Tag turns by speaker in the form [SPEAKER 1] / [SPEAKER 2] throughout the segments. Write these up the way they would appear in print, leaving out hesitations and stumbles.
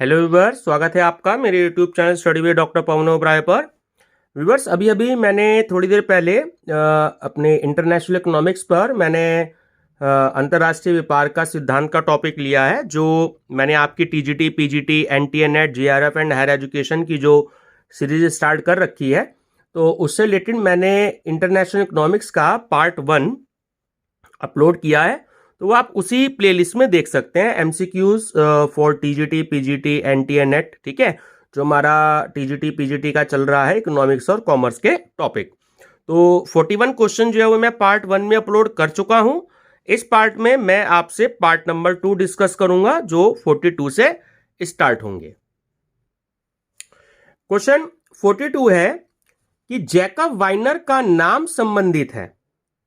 [SPEAKER 1] Hello viewers, स्वागत है आपका मेरे YouTube channel study with doctor Pawan Oberoi पर। व्यूवर्स, अभी अभी मैंने थोड़ी देर पहले अपने इंटरनेशनल इकोनॉमिक्स पर मैंने अंतर्राष्ट्रीय व्यापार का सिद्धांत का टॉपिक लिया है, जो मैंने आपकी TGT, PGT, NTA NET, JRF and higher education की जो सीरीज स्टार्ट कर रखी है, तो उससे रिलेटेड मैंने इंटरनेशनल इकोनॉमिक्स का पार्ट 1 अपलोड किया है। तो आप उसी प्लेलिस्ट में देख सकते हैं, MCQs for TGT, PGT, NTA net, ठीक है, जो हमारा टीजीटी पीजीटी का चल रहा है इकोनॉमिक्स और कॉमर्स के टॉपिक। तो 41 क्वेश्चन जो है वो मैं पार्ट 1 में अपलोड कर चुका हूं। इस पार्ट में मैं आपसे पार्ट नंबर 2 डिस्कस करूंगा, जो 42 से स्टार्ट होंगे। क्वेश्चन 42 है कि जैकब वाइनर का नाम संबंधित है।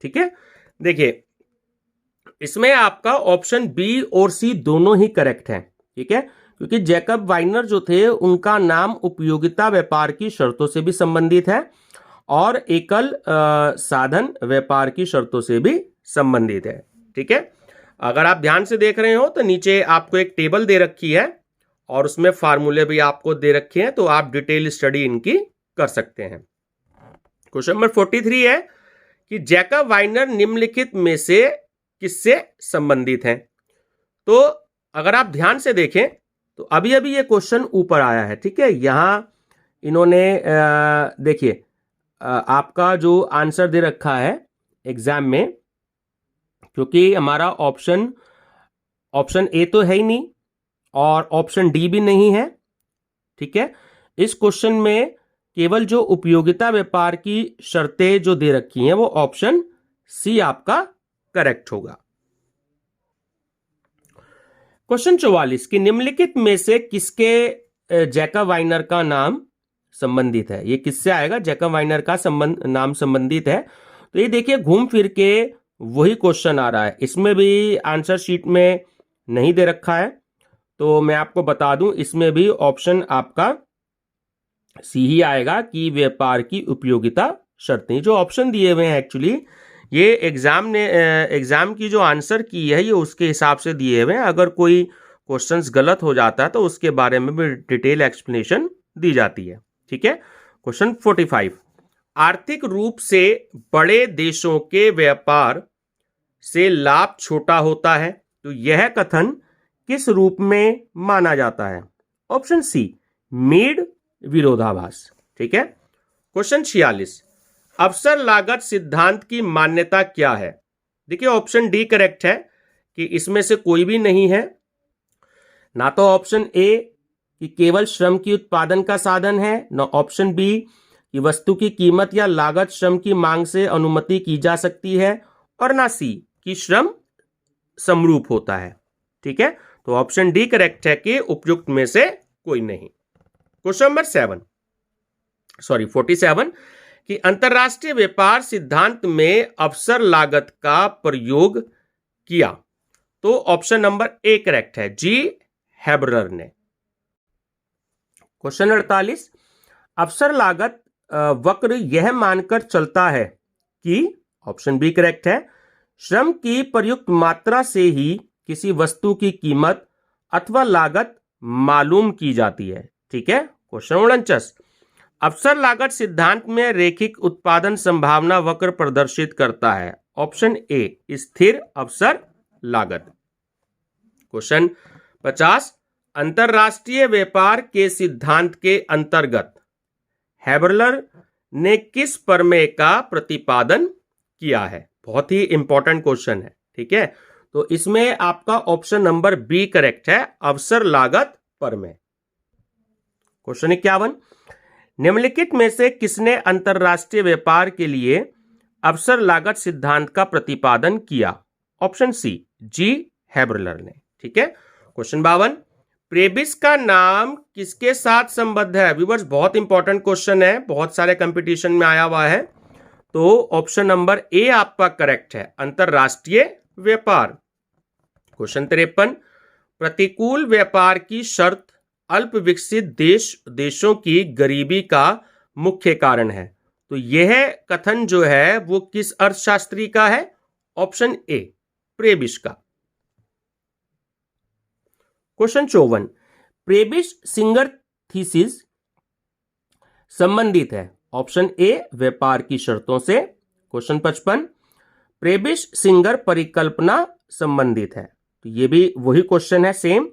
[SPEAKER 1] ठीक है, देखिए इसमें आपका ऑप्शन बी और सी दोनों ही करेक्ट है। ठीक है, क्योंकि जैकब वाइनर जो थे उनका नाम उपयोगिता व्यापार की शर्तों से भी संबंधित है और एकल साधन व्यापार की शर्तों से भी संबंधित है। ठीक है, अगर आप ध्यान से देख रहे हो तो नीचे आपको एक टेबल दे रखी है और उसमें फार्मूले भी आपको दे रखे हैं, तो आप डिटेल स्टडी इनकी कर सकते हैं। क्वेश्चन नंबर 43 है कि जैकब वाइनर निम्नलिखित में से किससे संबंधित हैं। तो अगर आप ध्यान से देखें तो अभी अभी ये क्वेश्चन ऊपर आया है। ठीक है, यहां इन्होंने देखिए आपका जो आंसर दे रखा है एग्जाम में, क्योंकि हमारा ऑप्शन ए तो है ही नहीं और ऑप्शन डी भी नहीं है। ठीक है, इस क्वेश्चन में केवल जो उपयोगिता व्यापार की शर्तें जो दे रखी हैं वो ऑप्शन सी आपका करेक्ट होगा। क्वेश्चन 44 कि निम्नलिखित में से किसके जैकब वाइनर का नाम संबंधित है। ये किससे आएगा, जैकब वाइनर का नाम संबंधित है। तो ये देखिए घूम फिर के वही क्वेश्चन आ रहा है, इसमें भी आंसर शीट में नहीं दे रखा है। तो मैं आपको बता दूं, इसमें भी ऑप्शन आपका सी ही आएगा कि व्यापार की उपयोगिता शर्तें। जो ऑप्शन दिए हुए हैं एक्चुअली ये एग्जाम की जो आंसर की है ये उसके हिसाब से दिए हुए हैं। अगर कोई क्वेश्चंस गलत हो जाता है तो उसके बारे में भी डिटेल एक्सप्लेनेशन दी जाती है। ठीक है, क्वेश्चन 45 आर्थिक रूप से बड़े देशों के व्यापार से लाभ छोटा होता है, तो यह कथन किस रूप में माना जाता है। ऑप्शन सी मीड विरोधाभास। ठीक है, क्वेश्चन 46 अवसर लागत सिद्धांत की मान्यता क्या है। देखिए ऑप्शन डी करेक्ट है कि इसमें से कोई भी नहीं है। ना तो ऑप्शन ए कि केवल श्रम की उत्पादन का साधन है, ना ऑप्शन बी कि वस्तु की कीमत या लागत श्रम की मांग से अनुमति की जा सकती है, और ना सी कि श्रम समरूप होता है। ठीक है, तो ऑप्शन डी करेक्ट है कि उपयुक्त में से कोई नहीं। क्वेश्चन नंबर 47 कि अंतरराष्ट्रीय व्यापार सिद्धांत में अवसर लागत का प्रयोग किया। तो ऑप्शन नंबर ए करेक्ट है, जी हैबरर ने। क्वेश्चन 48 अवसर लागत वक्र यह मानकर चलता है कि, ऑप्शन बी करेक्ट है, श्रम की प्रयुक्त मात्रा से ही किसी वस्तु की कीमत अथवा लागत मालूम की जाती है। ठीक है, क्वेश्चन 49 अवसर लागत सिद्धांत में रैखिक उत्पादन संभावना वक्र प्रदर्शित करता है। ऑप्शन ए स्थिर अवसर लागत। क्वेश्चन 50 अंतरराष्ट्रीय व्यापार के सिद्धांत के अंतर्गत हैबरलर ने किस प्रमेय का प्रतिपादन किया है। बहुत ही इंपॉर्टेंट क्वेश्चन है। ठीक है, तो इसमें आपका ऑप्शन नंबर बी करेक्ट है, अवसर लागत प्रमेय। क्वेश्चन 51 निम्नलिखित में से किसने अंतरराष्ट्रीय व्यापार के लिए अवसर लागत सिद्धांत का प्रतिपादन किया। ऑप्शन सी जी हैबरलर ने। ठीक है, क्वेश्चन 52 प्रेबिस का नाम किसके साथ संबद्ध है। व्यूअर्स बहुत इंपॉर्टेंट क्वेश्चन है, बहुत सारे कंपटीशन में आया हुआ है। तो ऑप्शन नंबर ए आपका करेक्ट है, अंतरराष्ट्रीय व्यापार। क्वेश्चन 53 प्रतिकूल व्यापार की शर्त अल्प विकसित देशों की गरीबी का मुख्य कारण है, तो यह कथन जो है वो किस अर्थशास्त्री का है। ऑप्शन ए प्रेबिस का। क्वेश्चन 54 प्रेबिश सिंगर थीसिस संबंधित है? ऑप्शन ए व्यापार की शर्तों से। क्वेश्चन 55, प्रेबिश सिंगर परिकल्पना संबंधित है, तो ये भी वही क्वेश्चन है सेम।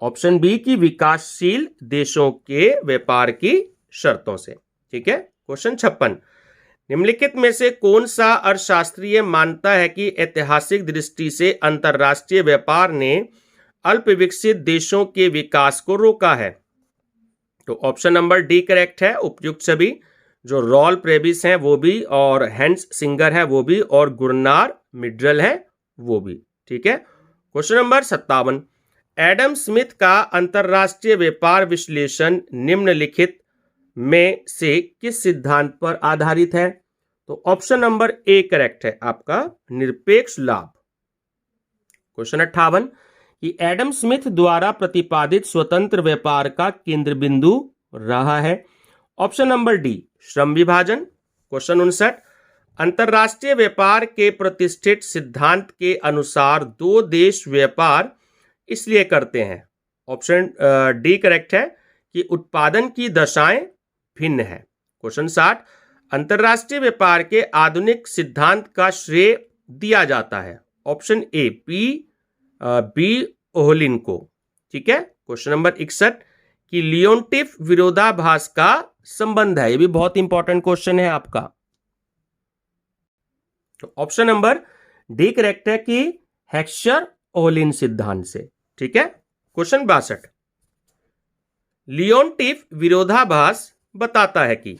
[SPEAKER 1] ऑप्शन बी की विकासशील देशों के व्यापार की शर्तों से। ठीक है। क्वेश्चन 56, निम्नलिखित में से कौन सा अर्थशास्त्रीय मानता है कि ऐतिहासिक दृष्टि से अंतरराष्ट्रीय व्यापार ने अल्प विकसित देशों के विकास को रोका है? तो ऑप्शन नंबर डी करेक्ट है, उपयुक्त सभी। जो रॉल प्रेबिस हैं वो भी, और हैंस सिंगर है वो भी, और गुरनार मिड्रल है वो भी। ठीक है। क्वेश्चन नंबर 57, एडम स्मिथ का अंतरराष्ट्रीय व्यापार विश्लेषण निम्नलिखित में से किस सिद्धांत पर आधारित है? तो ऑप्शन नंबर ए करेक्ट है आपका, निरपेक्ष लाभ। क्वेश्चन 58, कि एडम स्मिथ द्वारा प्रतिपादित स्वतंत्र व्यापार का केंद्र बिंदु रहा है? ऑप्शन नंबर डी श्रम विभाजन। क्वेश्चन 59, अंतरराष्ट्रीय व्यापार के प्रतिष्ठित सिद्धांत के अनुसार दो देश व्यापार इसलिए करते हैं? ऑप्शन डी करेक्ट है कि उत्पादन की दशाएं भिन्न है। क्वेश्चन 60, अंतरराष्ट्रीय व्यापार के आधुनिक सिद्धांत का श्रेय दिया जाता है? ऑप्शन ए बी ओहलिन को। ठीक है। क्वेश्चन नंबर 61, कि लियोनटिफ विरोधाभास का संबंध है? ये भी बहुत इंपॉर्टेंट क्वेश्चन है आपका। तो ऑप्शन नंबर डी करेक्ट है कि हेक्सचर ओहलिन सिद्धांत से। ठीक है। क्वेश्चन 62, लियोनटिफ विरोधाभास बताता है कि?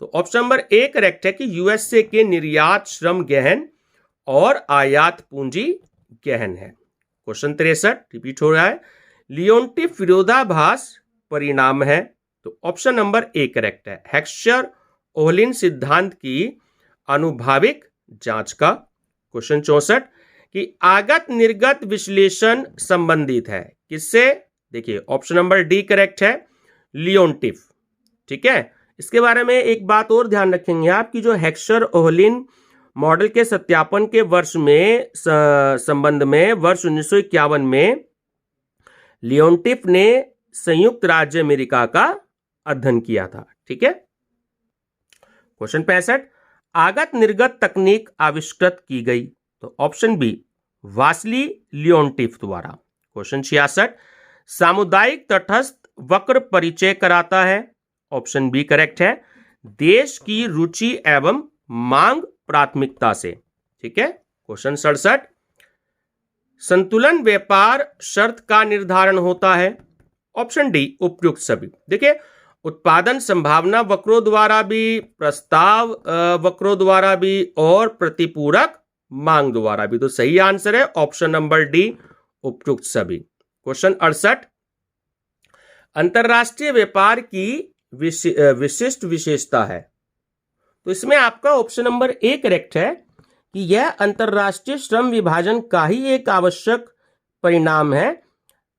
[SPEAKER 1] तो ऑप्शन नंबर ए करेक्ट है कि यूएसए के निर्यात श्रम गहन और आयात पूंजी गहन है। क्वेश्चन 63 रिपीट हो रहा है, लियोनटिफ विरोधाभास परिणाम है? तो ऑप्शन नंबर ए करेक्ट है, हेक्सचर ओहलिन सिद्धांत की अनुभाविक जांच का। क्वेश्चन 64, कि आगत निर्गत विश्लेषण संबंधित है किससे? देखिए ऑप्शन नंबर डी करेक्ट है, लियोनटिफ। ठीक है। इसके बारे में एक बात और ध्यान रखेंगे आप, कि जो हेक्सचर ओहलिन मॉडल के सत्यापन के वर्ष में संबंध में वर्ष 1951 में लियोनटिफ ने संयुक्त राज्य अमेरिका का अध्ययन किया था। ठीक है। क्वेश्चन 65, आगत निर्गत तकनीक आविष्कृत की गई? तो ऑप्शन बी वासली लियोनटिफ द्वारा। क्वेश्चन 66, सामुदायिक तटस्थ वक्र परिचय कराता है? ऑप्शन बी करेक्ट है, देश की रुचि एवं मांग प्राथमिकता से। ठीक है। क्वेश्चन 67, संतुलन व्यापार शर्त का निर्धारण होता है? ऑप्शन डी उपयुक्त सभी। देखिए उत्पादन संभावना वक्रों द्वारा भी, प्रस्ताव वक्रों द्वारा भी, और प्रतिपूरक मांग द्वारा भी। तो सही आंसर है ऑप्शन नंबर डी उपयुक्त सभी। क्वेश्चन 68, अंतरराष्ट्रीय व्यापार की विशिष्ट विशेषता है? तो इसमें आपका ऑप्शन नंबर ए करेक्ट है कि यह अंतरराष्ट्रीय श्रम विभाजन का ही एक आवश्यक परिणाम है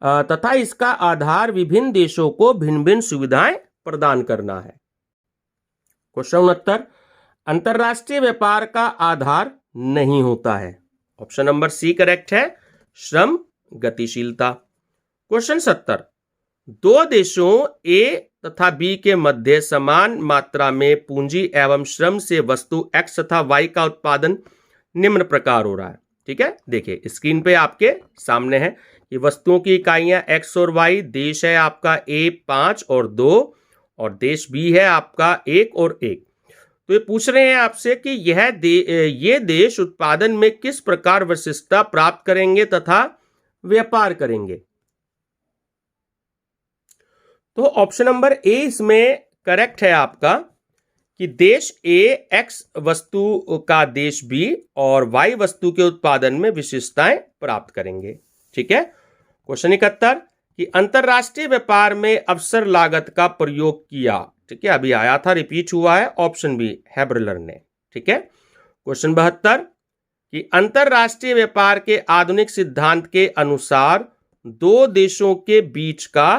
[SPEAKER 1] तथा इसका आधार विभिन्न देशों को भिन्न भिन्न सुविधाएं प्रदान करना है। क्वेश्चन 69, अंतरराष्ट्रीय व्यापार का आधार नहीं होता है? ऑप्शन नंबर सी करेक्ट है, श्रम गतिशीलता। क्वेश्चन 70, दो देशों ए तथा बी के मध्य समान मात्रा में पूंजी एवं श्रम से वस्तु एक्स तथा वाई का उत्पादन निम्न प्रकार हो रहा है। ठीक है। देखिए स्क्रीन पे आपके सामने है कि वस्तुओं की इकाइयां एक्स और वाई, देश है आपका ए 5 और 2, और देश बी है आपका 1 और 1। तो ये पूछ रहे हैं आपसे कि ये देश उत्पादन में किस प्रकार विशिष्टता प्राप्त करेंगे तथा व्यापार करेंगे? तो ऑप्शन नंबर ए इसमें करेक्ट है आपका कि देश ए एक्स वस्तु का देश बी और वाई वस्तु के उत्पादन में विशेषताएं प्राप्त करेंगे। ठीक है। क्वेश्चन 71, कि अंतरराष्ट्रीय व्यापार में अवसर लागत का प्रयोग किया? ठीक है, अभी आया था, रिपीट हुआ है, ऑप्शन बी हैब्रलर ने। ठीक है। क्वेश्चन 72, कि अंतरराष्ट्रीय व्यापार के आधुनिक सिद्धांत के अनुसार दो देशों के बीच का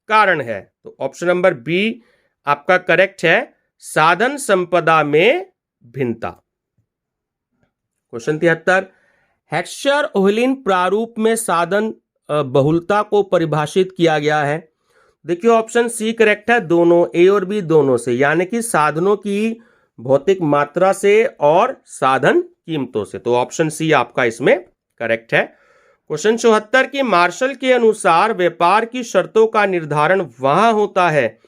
[SPEAKER 1] कारण है? तो ऑप्शन नंबर बी आपका करेक्ट है, साधन संपदा में भिन्नता। क्वेश्चन 73, हेक्सचर ओहलिन प्रारूप में साधन बहुलता को परिभाषित किया गया है? देखिए ऑप्शन सी करेक्ट है, दोनों ए और बी दोनों से, यानी कि साधनों की भौतिक मात्रा से और साधन कीमतों से। तो ऑप्शन सी आपका इसमें करेक्ट है। क्वेश्चन 74 की मार्शल के अनुसार व्यापार की शर्तों का निर्धारण वहां होता है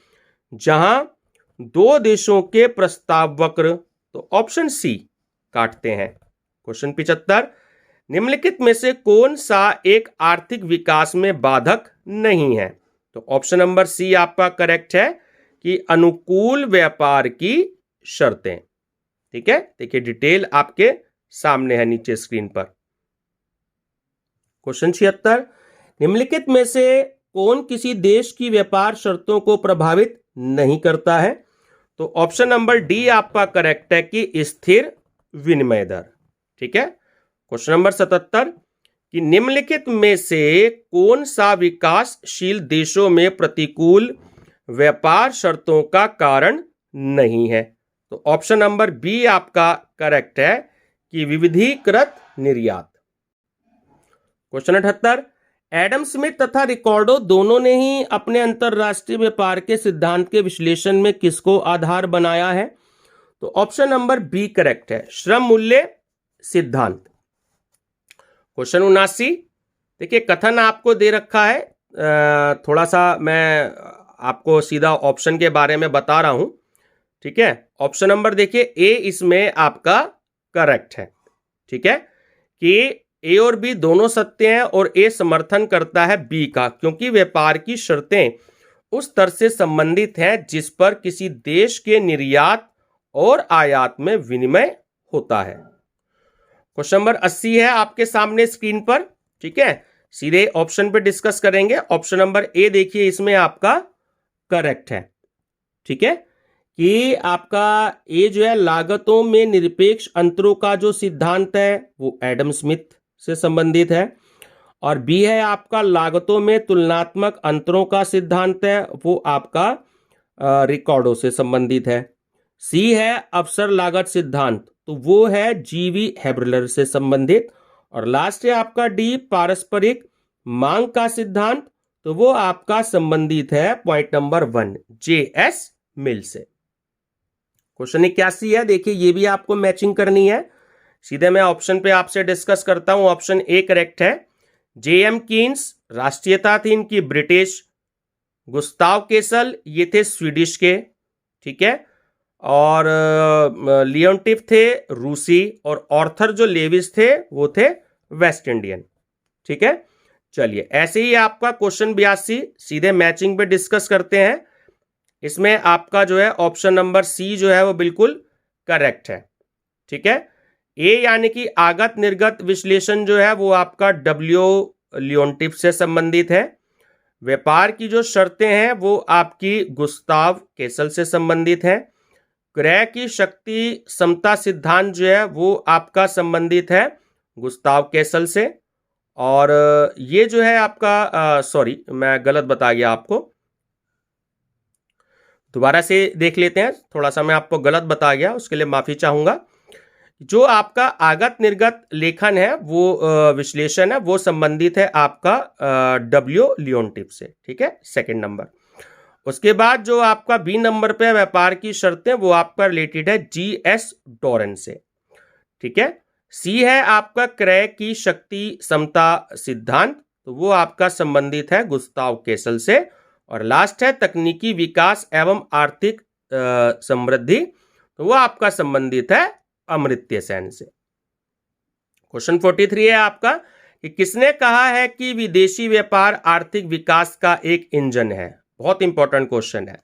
[SPEAKER 1] जहां दो देशों के प्रस्ताव वक्र, तो ऑप्शन सी काटते हैं। क्वेश्चन 75 निम्नलिखित में से कौन सा एक आर्थिक विकास में बाधक नहीं है, तो ऑप्शन नंबर सी आपका करेक्ट है कि अनुकूल व्यापार की शर्तें। ठीक है, देखिए डिटेल आपके सामने है नीचे स्क्रीन पर। क्वेश्चन 76 निम्नलिखित में से कौन किसी देश की व्यापार शर्तों को प्रभावित नहीं करता है, तो ऑप्शन नंबर डी आपका करेक्ट है कि स्थिर विनिमय दर। ठीक है। क्वेश्चन नंबर 77 कि निम्नलिखित में से कौन सा विकासशील देशों में प्रतिकूल व्यापार शर्तों का कारण नहीं है, तो ऑप्शन नंबर बी आपका करेक्ट है कि विविधीकृत निर्यात। क्वेश्चन 78 एडम स्मिथ तथा रिकार्डो दोनों ने ही अपने अंतरराष्ट्रीय व्यापार के सिद्धांत के विश्लेषण में किसको आधार बनाया है, तो ऑप्शन नंबर बी करेक्ट है, श्रम मूल्य सिद्धांत। क्वेश्चन 79 देखिए कथन आपको दे रखा है, थोड़ा सा मैं आपको सीधा ऑप्शन के बारे में बता रहा हूं। ठीक है, ऑप्शन नंबर देखिए ए इसमें आपका करेक्ट है। ठीक है, कि ए और बी दोनों सत्य हैं और ए समर्थन करता है बी का, क्योंकि व्यापार की शर्तें उस स्तर से संबंधित हैं जिस पर किसी देश के निर्यात और आयात में विनिमय होता है। क्वेश्चन नंबर 80 है आपके सामने स्क्रीन पर। ठीक है, सीधे ऑप्शन पे डिस्कस करेंगे। ऑप्शन नंबर ए देखिए इसमें आपका करेक्ट है। ठीक है, कि आपका ए जो है लागतों में निरपेक्ष अंतरों का जो सिद्धांत है वो एडम स्मिथ से संबंधित है, और बी है आपका लागतों में तुलनात्मक अंतरों का सिद्धांत है, वो आपका रिकार्डो से संबंधित है। सी है अवसर लागत सिद्धांत, तो वो है जीवी हेब्रलर से संबंधित, और लास्ट है आपका डी पारस्परिक मांग का सिद्धांत, तो वो आपका संबंधित है पॉइंट नंबर 1 जे.एस. मिल से। क्वेश्चन 81 है, देखिए ये भी आपको मैचिंग करनी है। सीधे मैं ऑप्शन पे आपसे डिस्कस करता हूं। ऑप्शन ए करेक्ट है, जे.एम. कीन्स राष्ट्रीयता थी इनकी ब्रिटिश, गुस्ताव केसल ये थे स्वीडिश के। ठीक है, और लियोनटिफ थे रूसी, और ऑर्थर जो लेविस थे वो थे वेस्ट इंडियन। ठीक है, चलिए ऐसे ही आपका क्वेश्चन 82 सीधे मैचिंग पे डिस्कस करते हैं। इसमें आपका जो है ऑप्शन नंबर सी जो है वो बिल्कुल करेक्ट है। ठीक है, ए यानी कि आगत निर्गत विश्लेषण जो है वो आपका डब्ल्यू लियोनटिफ से संबंधित है। व्यापार की जो शर्तें हैं वो आपकी गुस्ताव केसल से संबंधित है। क्रय की शक्ति समता सिद्धांत जो है वो आपका संबंधित है गुस्ताव केसल से, और ये जो है आपका सॉरी मैं गलत बता गया आपको, दोबारा से देख लेते हैं, थोड़ा सा मैं आपको गलत बता गया, उसके लिए माफी चाहूंगा। जो आपका आगत निर्गत लेखन है वो विश्लेषण है वो संबंधित है आपका डब्ल्यू लियोनटिफ से। ठीक है, सेकंड नंबर। उसके बाद जो आपका बी नंबर पे व्यापार की शर्तें वो आपका रिलेटेड है जी.एस. डोरेन से। ठीक है, सी है आपका क्रय की शक्ति समता सिद्धांत, तो वो आपका संबंधित है गुस्ताव केसल से, और लास्ट है तकनीकी विकास एवं आर्थिक समृद्धि, तो वो आपका संबंधित है अमर्त्य सेन से। क्वेश्चन 43 है आपका कि किसने कहा है कि विदेशी व्यापार आर्थिक विकास का एक इंजन है, बहुत इंपॉर्टेंट क्वेश्चन है,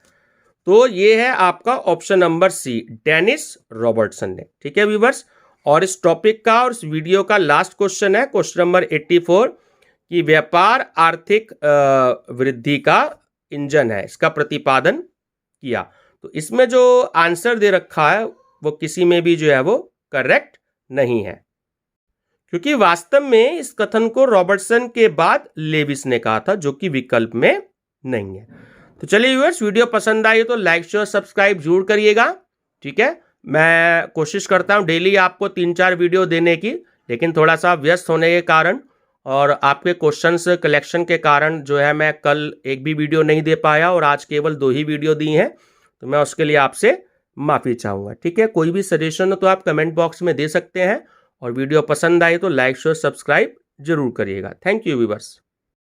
[SPEAKER 1] तो ये है आपका option number C Dennis Robertson ने। ठीक है व्यूअर्स, और इस टॉपिक का और इस वीडियो का लास्ट क्वेश्चन है क्वेश्चन नंबर 84 कि व्यापार आर्थिक वृद्धि का इंजन है, इसका प्रतिपादन किया। तो इसमें जो आंसर दे रखा है वो किसी में भी जो है वो करेक्ट नहीं है, क्योंकि वास्तव में इस कथन को रॉबर्टसन के बाद लेविस ने कहा था, जो कि विकल्प में नहीं है। तो चलिए व्यूअर्स, वीडियो पसंद आई तो लाइक शेयर सब्सक्राइब जरूर करिएगा। ठीक है, मैं कोशिश करता हूं डेली आपको 3-4 वीडियो देने की, लेकिन थोड़ा सा व्यस्त होने के कारण और आपके क्वेश्चंस कलेक्शन के कारण जो है मैं कल एक भी वीडियो नहीं दे पाया और आज केवल 2 ही वीडियो दी हैं, तो मैं उसके लिए आपसे माफ़ी चाहूँगा। ठीक है, कोई भी सजेशन हो तो आप कमेंट बॉक्स में दे सकते हैं और वीडियो पसंद आए तो लाइक शेयर सब्सक्राइब जरूर करिएगा। Thank you viewers.